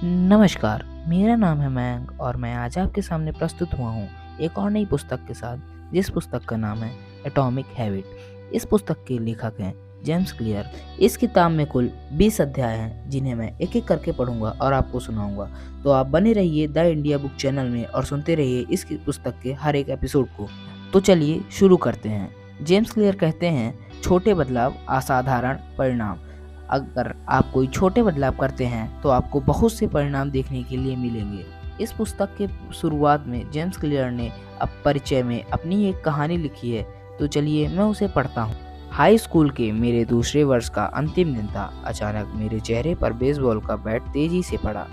नमस्कार, मेरा नाम है मयंक और मैं आज आपके सामने प्रस्तुत हुआ हूँ एक और नई पुस्तक के साथ, जिस पुस्तक का नाम है एटॉमिक हैबिट। इस पुस्तक के लेखक हैं जेम्स क्लियर। इस किताब में कुल 20 अध्याय हैं, जिन्हें मैं एक एक करके पढ़ूंगा और आपको सुनाऊंगा। तो आप बने रहिए द इंडिया बुक चैनल में और सुनते रहिए इस पुस्तक के हर एक एपिसोड को। तो चलिए शुरू करते हैं। जेम्स क्लियर कहते हैं, छोटे बदलाव असाधारण परिणाम। अगर आप कोई छोटे बदलाव करते हैं तो आपको बहुत से परिणाम देखने के लिए मिलेंगे। इस पुस्तक के शुरुआत में जेम्स क्लियर ने परिचय में अपनी एक कहानी लिखी है, तो चलिए मैं उसे पढ़ता हूँ। हाई स्कूल के मेरे दूसरे वर्ष का अंतिम दिन था। अचानक मेरे चेहरे पर बेसबॉल का बैट तेजी से पड़ा।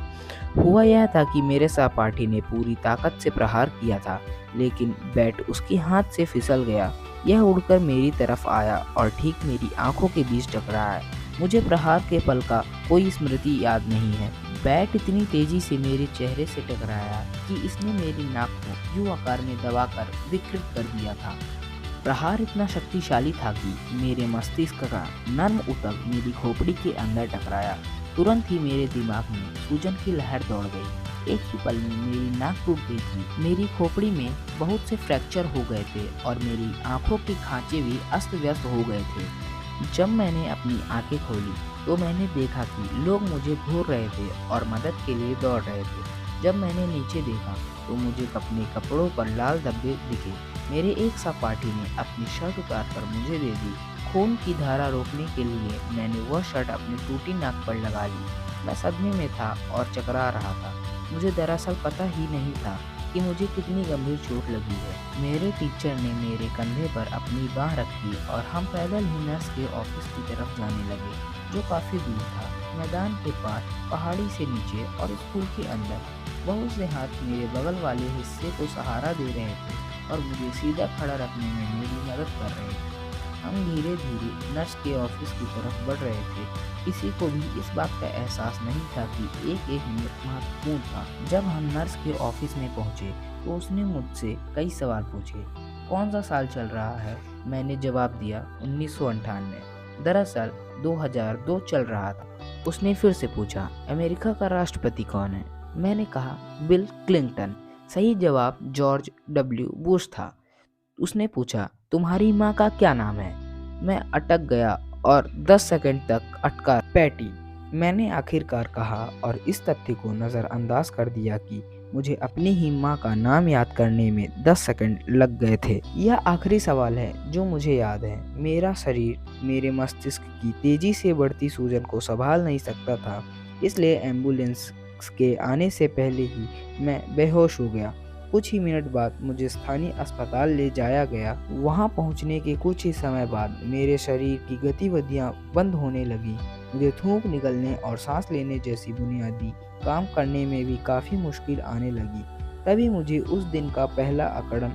हुआ यह था कि मेरे सहपाठी ने पूरी ताकत से प्रहार किया था, लेकिन बैट उसके हाथ से फिसल गया। यह उड़कर मेरी तरफ आया और ठीक मेरी आंखों के बीच टकराया। मुझे प्रहार के पल का कोई स्मृति याद नहीं है। बैट इतनी तेजी से मेरे चेहरे से टकराया कि इसने मेरी नाक को यू आकार में दबाकर विकृत कर दिया था। प्रहार इतना शक्तिशाली था कि मेरे मस्तिष्क का नर्म ऊतक मेरी खोपड़ी के अंदर टकराया। तुरंत ही मेरे दिमाग में सूजन की लहर दौड़ गई। एक ही पल में मेरी नाक टूट गई थी। मेरी खोपड़ी में बहुत से फ्रैक्चर हो गए थे और मेरी आंखों के खांचे भी अस्त व्यस्त हो गए थे। जब मैंने अपनी आंखें खोली तो मैंने देखा कि लोग मुझे घूर रहे थे और मदद के लिए दौड़ रहे थे। जब मैंने नीचे देखा तो मुझे अपने कपड़ों पर लाल धब्बे दिखे। मेरे एक सहपाठी ने अपनी शर्ट उतार कर मुझे दे दी। खून की धारा रोकने के लिए मैंने वह शर्ट अपनी टूटी नाक पर लगा ली। मैं सदमे में था और चकरा रहा था। मुझे दरअसल पता ही नहीं था कि मुझे कितनी गंभीर चोट लगी है। मेरे टीचर ने मेरे कंधे पर अपनी बाह रखी और हम पैदल ही नर्स के ऑफिस की तरफ जाने लगे, जो काफ़ी दूर था। मैदान के पार, पहाड़ी से नीचे और स्कूल के अंदर बहुत से हाथ मेरे बगल वाले हिस्से को सहारा दे रहे थे और मुझे सीधा खड़ा रखने में मेरी मदद कर रहे थे। हम धीरे धीरे नर्स के ऑफिस की तरफ बढ़ रहे थे। किसी को भी इस बात का एहसास नहीं था कि एक एक मिनट महत्वपूर्ण था। जब हम नर्स के ऑफिस में पहुंचे तो उसने मुझसे कई सवाल पूछे। कौन सा साल चल रहा है? मैंने जवाब दिया, 1998। दरअसल 2002 चल रहा था। उसने फिर से पूछा, अमेरिका का राष्ट्रपति कौन है? मैंने कहा, बिल क्लिंटन। सही जवाब जॉर्ज डब्ल्यू बुश था। उसने पूछा, तुम्हारी माँ का क्या नाम है? मैं अटक गया और 10 सेकंड तक अटका। पैटी, मैंने आखिरकार कहा और इस तथ्य को नज़रअंदाज कर दिया कि मुझे अपनी ही माँ का नाम याद करने में 10 सेकंड लग गए थे। यह आखिरी सवाल है जो मुझे याद है। मेरा शरीर मेरे मस्तिष्क की तेजी से बढ़ती सूजन को संभाल नहीं सकता था, इसलिए एम्बुलेंस के आने से पहले ही मैं बेहोश हो गया। कुछ ही मिनट बाद मुझे स्थानीय अस्पताल ले जाया गया। वहां पहुंचने के कुछ ही समय बाद मेरे शरीर की गतिविधियां बंद होने लगी। मुझे थूक निकलने और सांस लेने जैसी बुनियादी काम करने में भी काफ़ी मुश्किल आने लगी। तभी मुझे उस दिन का पहला अकड़न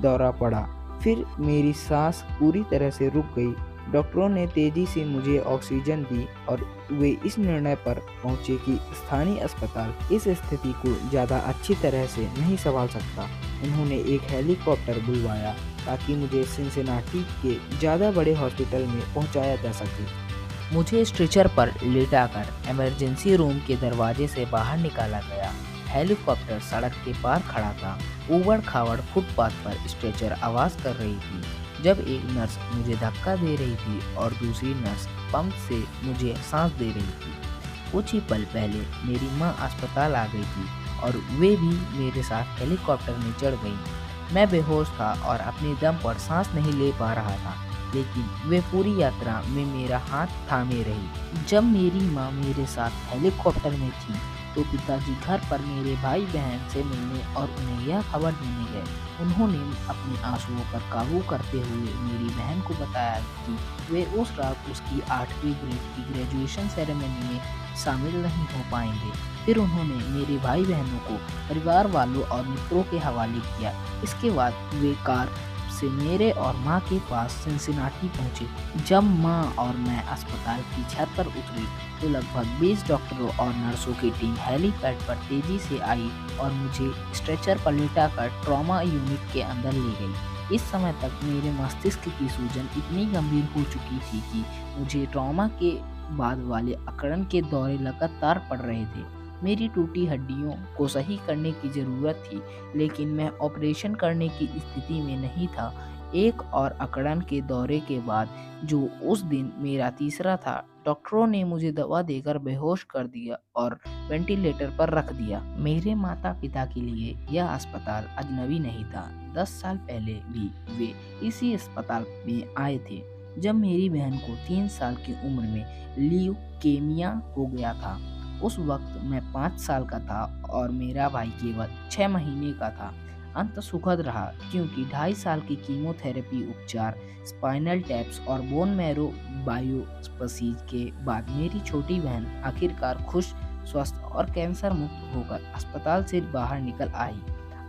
दौरा पड़ा। फिर मेरी सांस पूरी तरह से रुक गई। डॉक्टरों ने तेजी से मुझे ऑक्सीजन दी और वे इस निर्णय पर पहुंचे कि स्थानीय अस्पताल इस स्थिति को ज़्यादा अच्छी तरह से नहीं संभाल सकता। उन्होंने एक हेलीकॉप्टर बुलवाया ताकि मुझे सिनसिनाटी के ज़्यादा बड़े हॉस्पिटल में पहुंचाया जा सके। मुझे स्ट्रेचर पर लेटाकर इमरजेंसी रूम के दरवाजे से बाहर निकाला गया। हेलीकॉप्टर सड़क के पार खड़ा था। ऊबड़ खाबड़ फुटपाथ पर स्ट्रेचर आवाज़ कर रही थी जब एक नर्स मुझे धक्का दे रही थी और दूसरी नर्स पंप से मुझे सांस दे रही थी। कुछ ही पल पहले मेरी माँ अस्पताल आ गई थी और वे भी मेरे साथ हेलीकॉप्टर में चढ़ गई। मैं बेहोश था और अपने दम पर सांस नहीं ले पा रहा था, लेकिन वे पूरी यात्रा में मेरा हाथ थामे रही। जब मेरी माँ मेरे साथ हेलीकॉप्टर में थी तो पिताजी घर पर मेरे भाई बहन से मिलने और उन्हें यह खबर देने गए। उन्होंने अपने आंसुओं पर काबू करते हुए मेरी बहन को बताया कि वे उस रात उसकी 8वीं ग्रेड की ग्रेजुएशन सेरेमनी में शामिल नहीं हो पाएंगे। फिर उन्होंने मेरे भाई बहनों को परिवार वालों और मित्रों के हवाले किया। इसके बाद वे कार से मेरे और माँ के पास सिनसिनाटी पहुँचे। जब माँ और मैं अस्पताल की छत पर उतरे तो लगभग 20 डॉक्टरों और नर्सों की टीम हेलीपैड पर तेजी से आई और मुझे स्ट्रेचर पर लेटाकर ट्रॉमा यूनिट के अंदर ले गई। इस समय तक मेरे मस्तिष्क की सूजन इतनी गंभीर हो चुकी थी कि मुझे ट्रॉमा के बाद वाले अकड़न के दौरे लगातार पड़ रहे थे। मेरी टूटी हड्डियों को सही करने की ज़रूरत थी, लेकिन मैं ऑपरेशन करने की स्थिति में नहीं था। एक और अकड़न के दौरे के बाद, जो उस दिन मेरा तीसरा था, डॉक्टरों ने मुझे दवा देकर बेहोश कर दिया और वेंटिलेटर पर रख दिया। मेरे माता पिता के लिए यह अस्पताल अजनबी नहीं था। 10 साल पहले भी वे इसी अस्पताल में आए थे, जब मेरी बहन को 3 साल की उम्र में ल्यूकेमिया हो गया था। उस वक्त मैं 5 साल का था और मेरा भाई केवल 6 महीने का था। अंत सुखद रहा, क्योंकि 2.5 साल की कीमोथेरेपी उपचार, स्पाइनल टैप्स और बोन मैरो बायोप्सीज के बाद मेरी छोटी बहन आखिरकार खुश, स्वस्थ और कैंसर मुक्त होकर अस्पताल से बाहर निकल आई।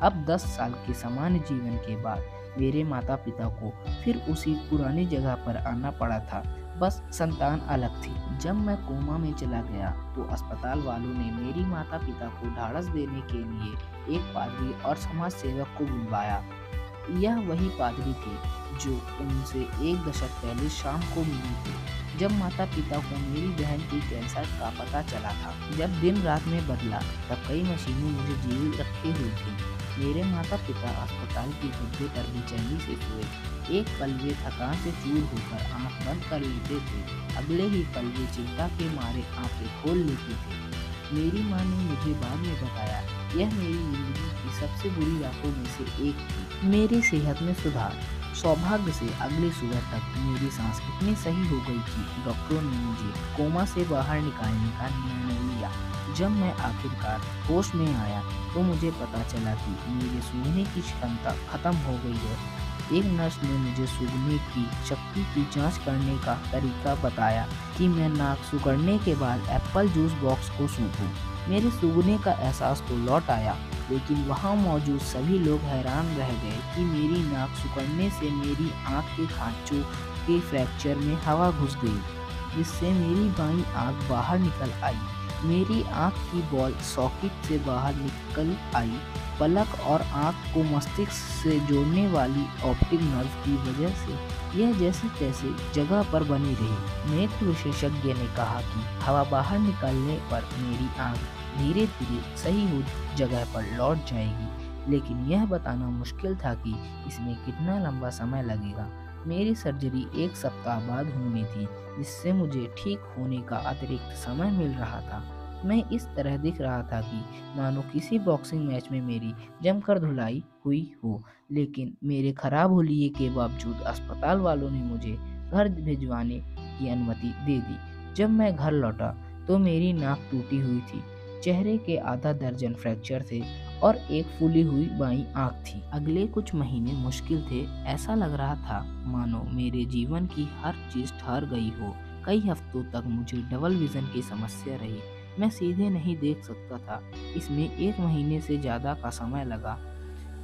अब 10 साल के सामान्य जीवन के बाद मेरे माता पिता को फिर उसी पुरानी जगह पर आना पड़ा था, बस संतान अलग थी। जब मैं कोमा में चला गया तो अस्पताल वालों ने मेरी माता पिता को ढाढ़स देने के लिए एक पादरी और समाज सेवक को बुलवाया। यह वही पादरी थे जो उनसे 1 दशक पहले शाम को मिले थे, जब माता पिता को मेरी बहन की कैंसर का पता चला था। जब दिन रात में बदला, तब कई मशीनें मुझे जीवित रखे हुई थी। मेरे माता पिता अस्पताल के गद्दे पर बेचैनी से सोए। एक पल वे थकान से चूर होकर आंख बंद कर लेते थे, अगले ही पल वे चिंता के मारे आंखें खोल लेते थे। मेरी माँ ने मुझे बाद में बताया, यह मेरी जिंदगी की सबसे बुरी रातों में से एक थी। मेरी सेहत में सुधार। सौभाग्य से अगली सुबह तक मेरी सांस इतनी सही हो गई कि डॉक्टरों ने मुझे कोमा से बाहर निकालने का निर्णय लिया। जब मैं आखिरकार होश में आया तो मुझे पता चला कि मेरे सूंघने की क्षमता खत्म हो गई है। एक नर्स ने मुझे सूंघने की शक्ति की जांच करने का तरीका बताया कि मैं नाक सूंघने के बाद एप्पल जूस बॉक्स को सूंघूं। मेरे सूंघने का एहसास तो लौट आया, लेकिन वहां मौजूद सभी लोग हैरान रह गए कि मेरी नाक सूंघने से मेरी आंख के खांचों के फ्रैक्चर में हवा घुस गई, जिससे मेरी बाईं आंख बाहर निकल आई। मेरी आंख की बॉल सॉकेट से बाहर निकल आई। पलक और आंख को मस्तिष्क से जोड़ने वाली ऑप्टिक नर्व की वजह से यह जैसे तैसे जगह पर बनी रही। नेत्र विशेषज्ञ ने कहा कि हवा बाहर निकलने पर मेरी आंख धीरे धीरे सही हो जगह पर लौट जाएगी, लेकिन यह बताना मुश्किल था कि इसमें कितना लंबा समय लगेगा। मेरी सर्जरी 1 सप्ताह बाद होनी थी, जिससे मुझे ठीक होने का अतिरिक्त समय मिल रहा था। मैं इस तरह दिख रहा था कि मानो किसी बॉक्सिंग मैच में मेरी जमकर धुलाई हुई हो, लेकिन मेरे खराब हुलिये के बावजूद अस्पताल वालों ने मुझे घर भिजवाने की अनुमति दे दी। जब मैं घर लौटा तो मेरी नाक टूटी हुई थी, चेहरे के आधा दर्जन फ्रैक्चर थे और एक फूली हुई बाईं आंख थी। अगले कुछ महीने मुश्किल थे। ऐसा लग रहा था मानो मेरे जीवन की हर चीज ठहर गई हो। कई हफ्तों तक मुझे डबल विजन की समस्या रही। मैं सीधे नहीं देख सकता था। इसमें 1 महीने से ज़्यादा का समय लगा,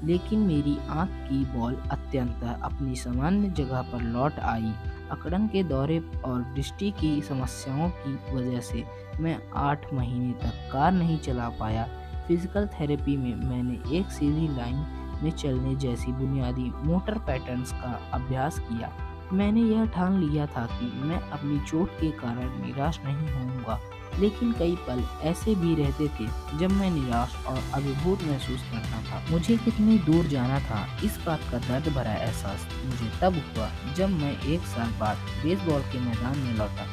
लेकिन मेरी आंख की बॉल अत्यंत अपनी सामान्य जगह पर लौट आई। अकड़न के दौरे और दृष्टि की समस्याओं की वजह से मैं 8 महीने तक कार नहीं चला पाया। फिजिकल थेरेपी में मैंने एक सीधी लाइन में चलने जैसी बुनियादी मोटर पैटर्न्स का अभ्यास किया। मैंने यह ठान लिया था कि मैं अपनी चोट के कारण निराश नहीं होऊंगा, लेकिन कई पल ऐसे भी रहते थे जब मैं निराश और अभिभूत महसूस करता था। मुझे कितनी दूर जाना था, इस बात का दर्द भरा एहसास मुझे तब हुआ जब मैं 1 साल बाद बेसबॉल के मैदान में लौटा।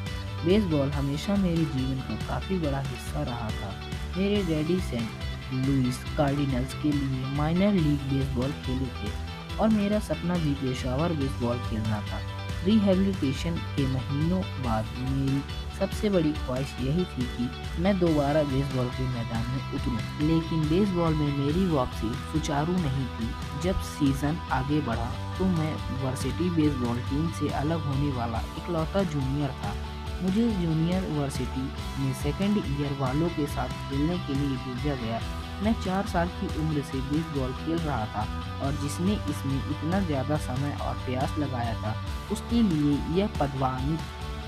बेसबॉल हमेशा मेरे जीवन का काफ़ी बड़ा हिस्सा रहा था। मेरे डैडी सेंट लुइस कार्डिनल्स के लिए माइनर लीग बेसबॉल खेले थे और मेरा सपना भी पेशेवर बेसबॉल खेलना था। रिहैबिलिटेशन के महीनों बाद मेरी सबसे बड़ी ख्वाहिश यही थी कि मैं दोबारा बेसबॉल के मैदान में उतरूं, लेकिन बेसबॉल में मेरी वापसी सुचारू नहीं थी। जब सीजन आगे बढ़ा तो मैं वर्सिटी बेसबॉल टीम से अलग होने वाला इकलौता जूनियर था। मुझे जूनियर वर्सिटी में सेकेंड ईयर वालों के साथ खेलने के लिए भेजा गया। मैं 4 साल की उम्र से बेसबॉल खेल रहा था और जिसने इसमें इतना ज़्यादा समय और प्रयास लगाया था, उसके लिए यह पदवानी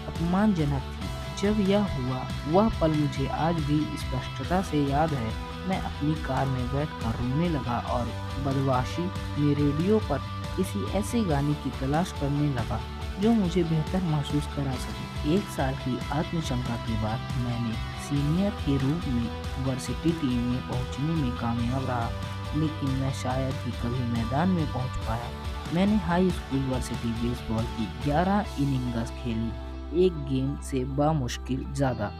अपमानजनक थी। जब यह हुआ, वह पल मुझे आज भी स्पष्टता से याद है। मैं अपनी कार में बैठकर रोने लगा और बदमाशी में रेडियो पर किसी ऐसे गाने की तलाश करने लगा जो मुझे बेहतर महसूस करा सके। 1 साल की आत्मशंका के बाद मैंने सीनियर के रूप में वर्सिटी टीम में पहुंचने में कामयाब रहा, लेकिन मैं शायद ही कभी मैदान में पहुंच पाया। मैंने हाई स्कूल वर्सिटी बेसबॉल की 11 इनिंग्स खेली, एक गेंद से बामुश्किल ज़्यादा।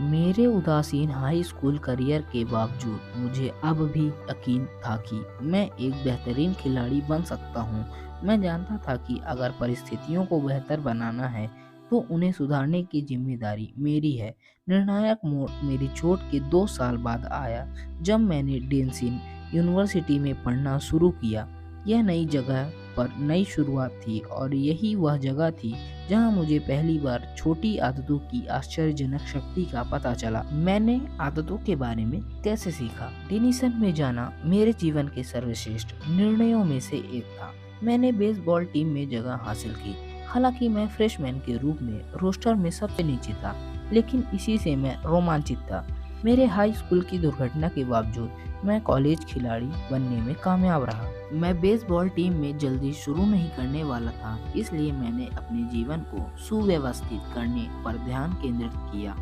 मेरे उदासीन हाई स्कूल करियर के बावजूद मुझे अब भी यकीन था कि मैं एक बेहतरीन खिलाड़ी बन सकता हूँ। मैं जानता था कि अगर परिस्थितियों को बेहतर बनाना है तो उन्हें सुधारने की जिम्मेदारी मेरी है। निर्णायक मोड़ मेरी चोट के 2 साल बाद आया, जब मैंने डेनसिन यूनिवर्सिटी में पढ़ना शुरू किया। यह नई जगह पर नई शुरुआत थी और यही वह जगह थी जहां मुझे पहली बार छोटी आदतों की आश्चर्यजनक शक्ति का पता चला। मैंने आदतों के बारे में कैसे सीखा? डेनिसन में जाना मेरे जीवन के सर्वश्रेष्ठ निर्णयों में से एक था। मैंने बेसबॉल टीम में जगह हासिल की। हालांकि मैं फ्रेशमैन के रूप में रोस्टर में सबसे नीचे था, लेकिन इसी से मैं रोमांचित था। मेरे हाई स्कूल की दुर्घटना के बावजूद मैं कॉलेज खिलाड़ी बनने में कामयाब रहा। मैं बेसबॉल टीम में जल्दी शुरू नहीं करने वाला था, इसलिए मैंने अपने जीवन को सुव्यवस्थित करने पर ध्यान केंद्रित किया।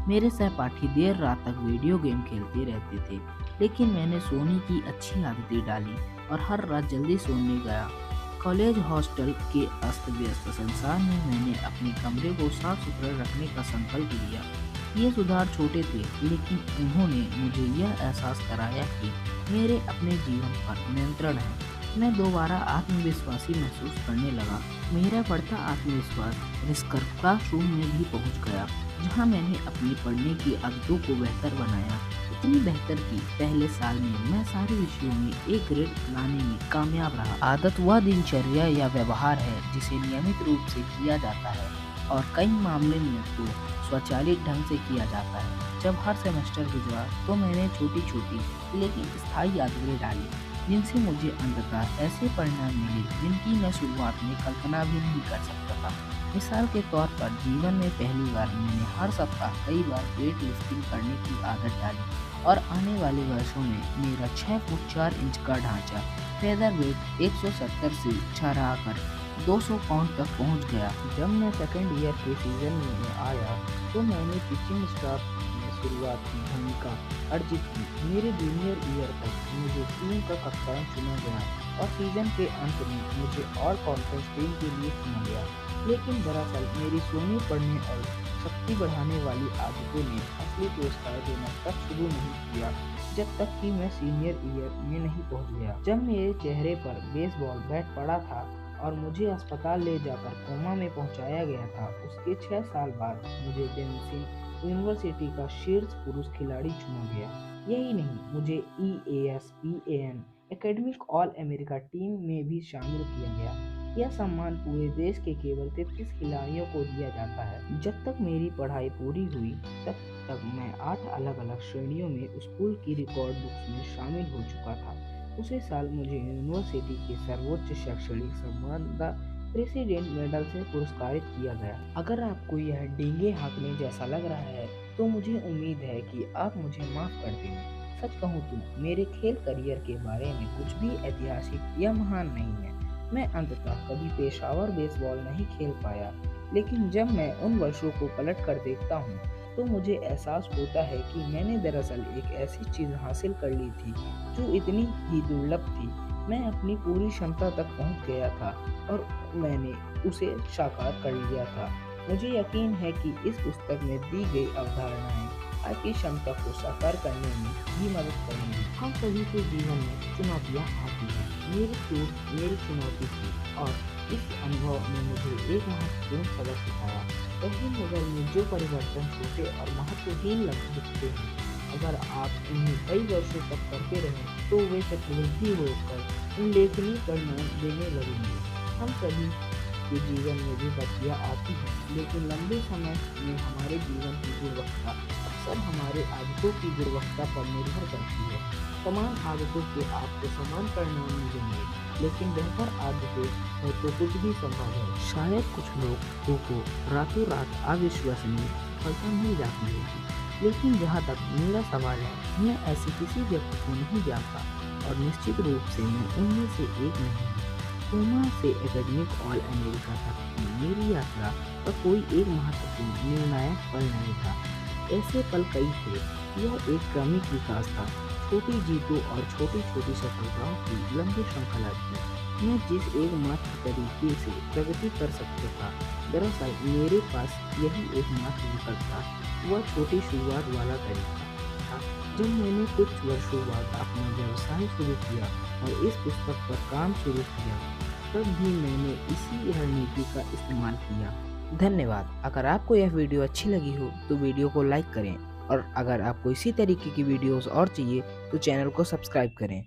मेरे सहपाठी देर रात तक वीडियो गेम खेलते रहते थे, लेकिन मैंने सोने की अच्छी आदतें डाली और हर रात जल्दी सोने गया। कॉलेज हॉस्टल के अस्त व्यस्त संसार में मैंने अपने कमरे को साफ सुथरा रखने का संकल्प लिया। ये सुधार छोटे थे, लेकिन उन्होंने मुझे यह एहसास कराया कि मेरे अपने जीवन पर नियंत्रण है। मैं दोबारा आत्मविश्वासी महसूस करने लगा। मेरा बढ़ता आत्मविश्वास क्लासरूम में भी पहुंच गया, जहां मैंने अपनी पढ़ने की आदतों को बेहतर बनाया। इतनी बेहतर कि पहले साल में मैं सारे विषयों में एक ग्रेड लाने में कामयाब रहा। आदत वह दिनचर्या या व्यवहार है जिसे नियमित रूप से किया जाता है और कई मामले में तो स्वचालित ढंग से किया जाता है। जब हर सेमेस्टर गुजरा तो मैंने छोटी छोटी लेकिन स्थायी आदतें डाली, जिनसे मुझे अंततः ऐसे परिणाम मिले जिनकी मैं शुरुआत में कल्पना भी नहीं कर सकता था। मिसाल के तौर पर जीवन में पहली बार मैंने हर सप्ताह कई बार वेट लिफ्टिंग करने की आदत डाली और आने वाले वर्षों में मेरा 6 फुट 4 इंच का ढांचा फेदर वेट 170 से छड़ा कर 200 पाउंड तक पहुंच गया। जब मैं सेकेंड ईयर के सीजन में आया तो मैंने पिचिंग स्टाफ में शुरुआती भूमिका अर्जित की। मेरे जूनियर ईयर तक मुझे टीम का कप्तान चुना गया और सीजन के अंत में मुझे ऑल कॉन्फ्रेंस टीम के लिए चुना गया। लेकिन दरअसल मेरी सोने पढ़ने और शक्ति बढ़ाने वाली आदतों ने असली पुरस्कार देना तक शुरू नहीं किया जब तक कि मैं सीनियर ईयर में नहीं पहुंच गया। जब मेरे चेहरे पर बेसबॉल बैट पड़ा था और मुझे अस्पताल ले जाकर कोमा में पहुंचाया गया था, उसके 6 साल बाद मुझे डेनसिन यूनिवर्सिटी का शीर्ष पुरुष खिलाड़ी चुना गया। यही नहीं, मुझे EASPAN academic all America team में भी शामिल किया गया। यह सम्मान पूरे देश के केवल 33 खिलाड़ियों को दिया जाता है। जब तक मेरी पढ़ाई पूरी हुई तब तक मैं 8 अलग अलग श्रेणियों में स्कूल की रिकॉर्ड बुक्स में शामिल हो चुका था। उसी साल मुझे यूनिवर्सिटी के सर्वोच्च शैक्षणिक सम्मान द प्रेसिडेंट मेडल से पुरस्कारित किया गया। अगर आपको यह डींगे हाँकने जैसा लग रहा है तो मुझे उम्मीद है कि आप मुझे माफ कर देंगे। सच कहूँ तो मेरे खेल करियर के बारे में कुछ भी ऐतिहासिक या महान नहीं है। मैं अंततः कभी पेशेवर बेसबॉल नहीं खेल पाया, लेकिन जब मैं उन वर्षों को पलट कर देखता हूँ तो मुझे एहसास होता है कि मैंने दरअसल एक ऐसी चीज़ हासिल कर ली थी जो इतनी ही दुर्लभ थी। मैं अपनी पूरी क्षमता तक पहुँच गया था और मैंने उसे साकार कर लिया था। मुझे यकीन है कि इस पुस्तक में दी गई अवधारणाएं आपकी क्षमता को साकार करने में भी मदद करेंगी। हम सभी के जीवन में चुनौतियाँ आती हैं। मेरी चोट मेरी चुनौती थी और इस अनुभव ने मुझे एक महत्वपूर्ण सबक सिखाया। पहली नज़र में जो परिवर्तन छोटे और महत्वहीन दिखते हैं, अगर आप उन्हें कई वर्षों तक करते रहें तो वे चक्रवृद्धि होकर उल्लेखनीय परिणाम देने लगेंगे। हम सभी के जीवन में भी बदलियाँ आती हैं, लेकिन लंबे समय में हमारे जीवन की गुणवत्ता अक्सर हमारे आदतों की गुणवत्ता पर निर्भर करती है। समान आदतों के आपको समान परिणाम मिलेंगे, लेकिन बेहतर आदतें हो तो कुछ भी संभव है। शायद कुछ लोगों को रातों रात अविश्वसनीय सफलता मिल जाती होगी, लेकिन जहाँ तक मेरा सवाल है, मैं ऐसे किसी व्यक्ति को नहीं जानता और निश्चित रूप से मैं उनमें से एक नहीं हूँ। कोमा से एकेडमिक ऑल अमेरिका तक की मेरी यात्रा का कोई एक महत्वपूर्ण निर्णायक पल नहीं था। ऐसे पल कई थे। यह एक क्रमिक विकास था, छोटी जीतों और छोटी छोटी सफलताओं की लंबी श्रृंखला थी। मैं जिस एकमात्र तरीके से प्रगति कर सकता था, दरअसल मेरे पास यही एकमात्र विकल्प था। वह छोटी शुरुआत वाला तरीका था। जब मैंने कुछ वर्षों बाद अपना व्यवसाय शुरू किया और इस पुस्तक पर काम शुरू किया, तब भी मैंने इसी रणनीति का इस्तेमाल किया। धन्यवाद। अगर आपको यह वीडियो अच्छी लगी हो तो वीडियो को लाइक करें और अगर आपको इसी तरीके की वीडियोस और चाहिए तो चैनल को सब्सक्राइब करें।